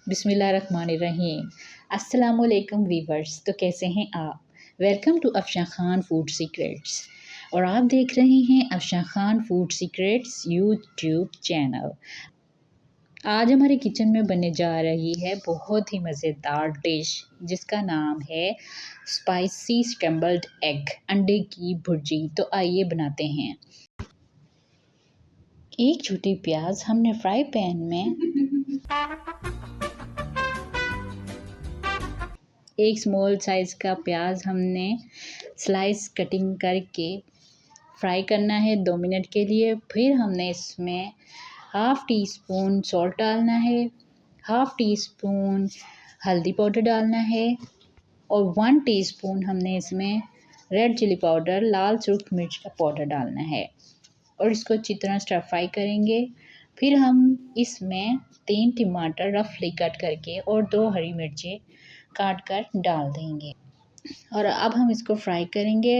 बिस्मिल्लाहिर्रहमानिर्रहीम। अस्सलामुअलैकुम वीवर्स, तो कैसे हैं आप? Welcome to Afsha Khan food secrets और आप देख रहे हैं Afsha Khan food secrets YouTube channel. आज हमारे किचन में बनने जा रही है बहुत ही मज़ेदार डिश जिसका नाम है स्पाइसी स्क्रैम्बल्ड एग, अंडे की भुर्जी। तो आइए बनाते हैं। एक छोटी प्याज हमने फ्राई पैन में एक स्मॉल साइज़ का प्याज हमने स्लाइस कटिंग करके फ्राई करना है 2 मिनट के लिए। फिर हमने इसमें हाफ़ टी स्पून सॉल्ट डालना है, हाफ़ टी स्पून हल्दी पाउडर डालना है और 1 टीस्पून हमने इसमें रेड चिली पाउडर, लाल सुर्ख मिर्च का पाउडर डालना है और इसको अच्छी तरह स्टर फ्राई करेंगे। फिर हम इसमें 3 टमाटर रफली कट करके और 2 हरी मिर्चें काट कर डाल देंगे और अब हम इसको फ्राई करेंगे।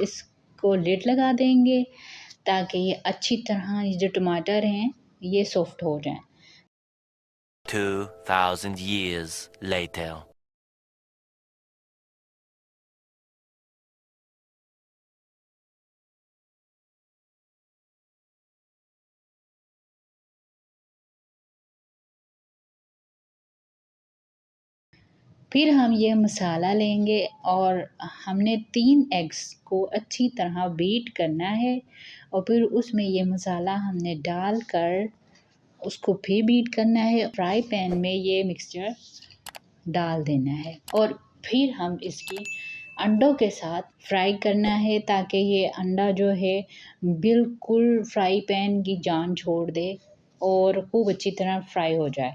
इसको लिड लगा देंगे ताकि ये अच्छी तरह, ये जो टमाटर हैं ये सॉफ्ट हो जाएं। 2000 years later. फिर हम ये मसाला लेंगे और हमने 3 एग्स को अच्छी तरह बीट करना है और फिर उसमें ये मसाला हमने डाल कर उसको फिर बीट करना है। फ्राई पैन में ये मिक्सचर डाल देना है और फिर हम इसकी अंडों के साथ फ्राई करना है ताकि ये अंडा जो है बिल्कुल फ्राई पैन की जान छोड़ दे और खूब अच्छी तरह फ्राई हो जाए।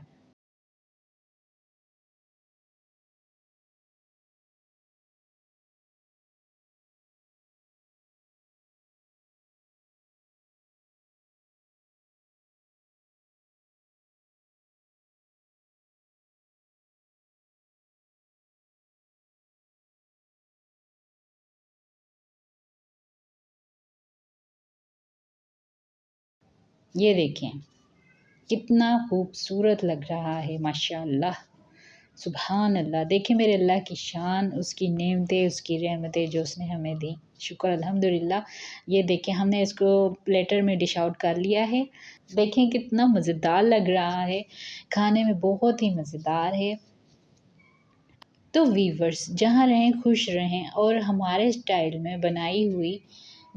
ये देखें कितना खूबसूरत लग रहा है, माशाअल्लाह, सुभान अल्लाह। देखिए मेरे अल्लाह की शान, उसकी नेमतें, उसकी रहमतें जो उसने हमें दी, शुक्र अल्हम्दुलिल्लाह। ये देखें हमने इसको प्लेटर में डिश आउट कर लिया है। देखें कितना मज़ेदार लग रहा है, खाने में बहुत ही मज़ेदार है। तो वीवर्स, जहाँ रहें खुश रहें और हमारे स्टाइल में बनाई हुई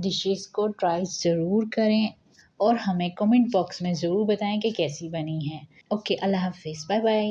डिशेस को ट्राई ज़रूर करें और हमें कमेंट बॉक्स में ज़रूर बताएं कि कैसी बनी है। ओके, अल्लाह हाफ़िज़, बाय बाय।